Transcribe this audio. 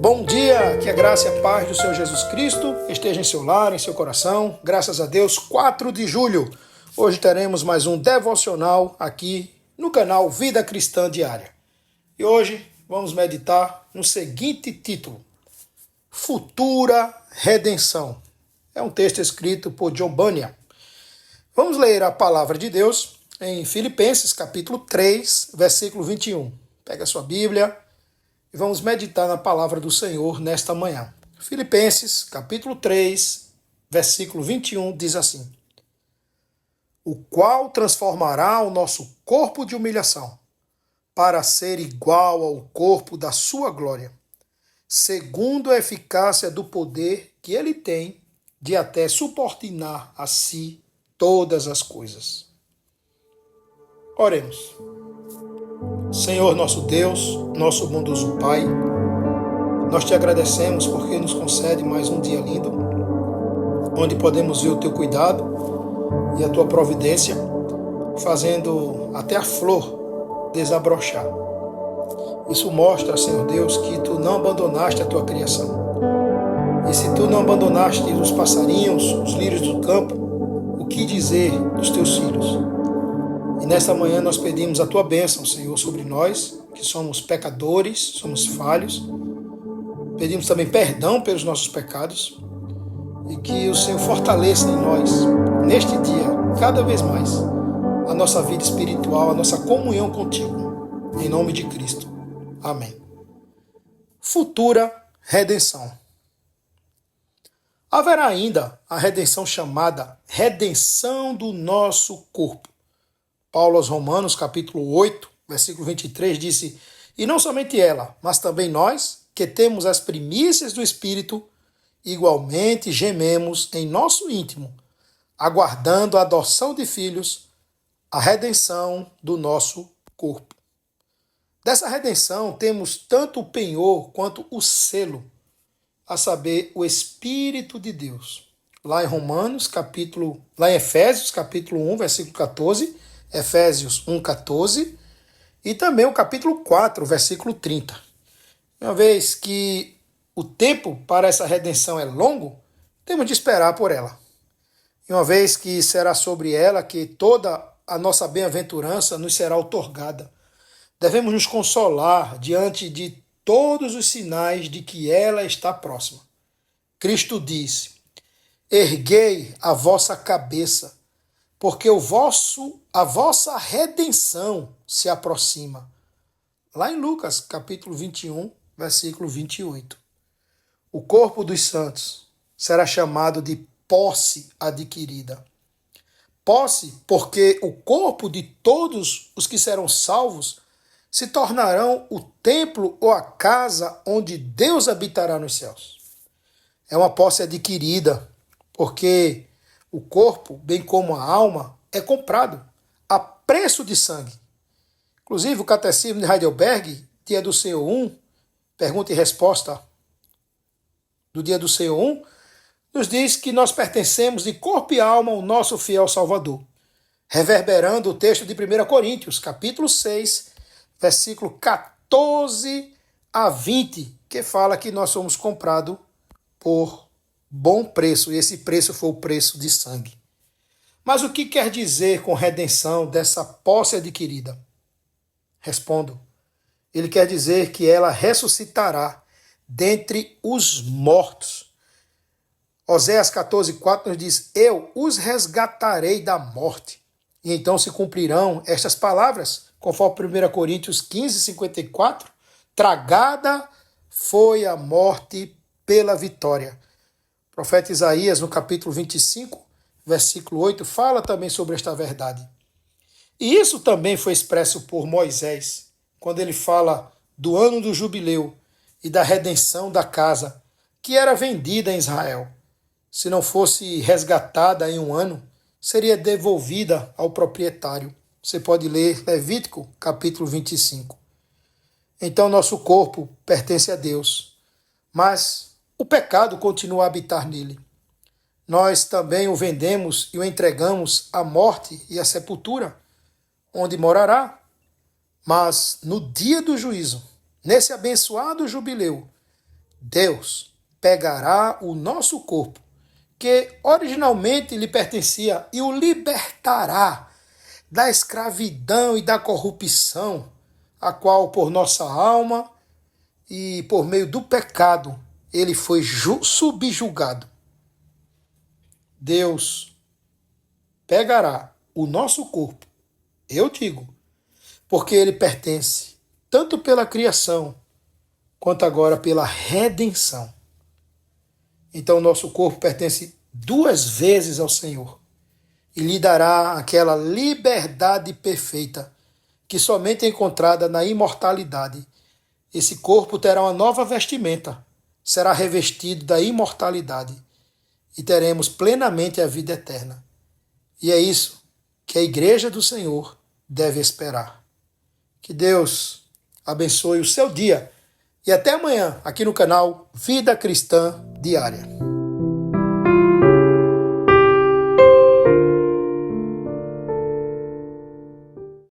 Bom dia, que a graça e a paz do Senhor Jesus Cristo esteja em seu lar, em seu coração. Graças a Deus, 4 de julho. Hoje teremos mais um devocional aqui no canal Vida Cristã Diária. E hoje vamos meditar no seguinte título: Futura Redenção. É um texto escrito por John Bunyan. Vamos ler a palavra de Deus em Filipenses capítulo 3, versículo 21. Pega a sua Bíblia e vamos meditar na palavra do Senhor nesta manhã. Filipenses, capítulo 3, versículo 21, diz assim: O qual transformará o nosso corpo de humilhação, para ser igual ao corpo da sua glória, segundo a eficácia do poder que ele tem de até subordinar a si todas as coisas. Oremos. Senhor nosso Deus, nosso bondoso Pai, nós te agradecemos porque nos concede mais um dia lindo, onde podemos ver o teu cuidado e a tua providência, fazendo até a flor desabrochar. Isso mostra, Senhor Deus, que tu não abandonaste a tua criação. E se tu não abandonaste os passarinhos, os lírios do campo, o que dizer dos teus filhos? E nesta manhã nós pedimos a tua bênção, Senhor, sobre nós, que somos pecadores, somos falhos. Pedimos também perdão pelos nossos pecados e que o Senhor fortaleça em nós, neste dia, cada vez mais, a nossa vida espiritual, a nossa comunhão contigo. Em nome de Cristo. Amém. Futura redenção. Haverá ainda a redenção chamada redenção do nosso corpo. Paulo aos Romanos, capítulo 8, versículo 23, disse: E não somente ela, mas também nós, que temos as primícias do Espírito, igualmente gememos em nosso íntimo, aguardando a adoção de filhos, a redenção do nosso corpo. Dessa redenção temos tanto o penhor quanto o selo, a saber, o Espírito de Deus. Lá em Efésios, capítulo 1, versículo 14, Efésios 1,14, e também o capítulo 4, versículo 30. Uma vez que o tempo para essa redenção é longo, temos de esperar por ela. E uma vez que será sobre ela que toda a nossa bem-aventurança nos será outorgada, devemos nos consolar diante de todos os sinais de que ela está próxima. Cristo disse: Erguei a vossa cabeça, porque a vossa redenção se aproxima. Lá em Lucas, capítulo 21, versículo 28. O corpo dos santos será chamado de posse adquirida. Posse, porque o corpo de todos os que serão salvos se tornarão o templo ou a casa onde Deus habitará nos céus. É uma posse adquirida, porque o corpo, bem como a alma, é comprado a preço de sangue. Inclusive, o Catecismo de Heidelberg, dia do Senhor 1, pergunta e resposta do dia do Senhor 1, nos diz que nós pertencemos de corpo e alma ao nosso fiel Salvador, reverberando o texto de 1 Coríntios, capítulo 6, versículo 14 a 20, que fala que nós somos comprados por bom preço, e esse preço foi o preço de sangue. Mas o que quer dizer com redenção dessa posse adquirida? Respondo. Ele quer dizer que ela ressuscitará dentre os mortos. Oséias 14:4 nos diz: Eu os resgatarei da morte. E então se cumprirão estas palavras, conforme 1 Coríntios 15:54, tragada foi a morte pela vitória. O profeta Isaías, no capítulo 25, versículo 8, fala também sobre esta verdade. E isso também foi expresso por Moisés, quando ele fala do ano do jubileu e da redenção da casa, que era vendida em Israel. Se não fosse resgatada em um ano, seria devolvida ao proprietário. Você pode ler Levítico, capítulo 25. Então, nosso corpo pertence a Deus, mas o pecado continua a habitar nele. Nós também o vendemos e o entregamos à morte e à sepultura, onde morará. Mas no dia do juízo, nesse abençoado jubileu, Deus pegará o nosso corpo, que originalmente lhe pertencia, e o libertará da escravidão e da corrupção, a qual por nossa alma e por meio do pecado ele foi subjugado. Deus pegará o nosso corpo, eu digo, porque ele pertence tanto pela criação quanto agora pela redenção. Então nosso corpo pertence duas vezes ao Senhor e lhe dará aquela liberdade perfeita que somente é encontrada na imortalidade. Esse corpo terá uma nova vestimenta, será revestido da imortalidade e teremos plenamente a vida eterna. E é isso que a Igreja do Senhor deve esperar. Que Deus abençoe o seu dia e até amanhã aqui no canal Vida Cristã Diária.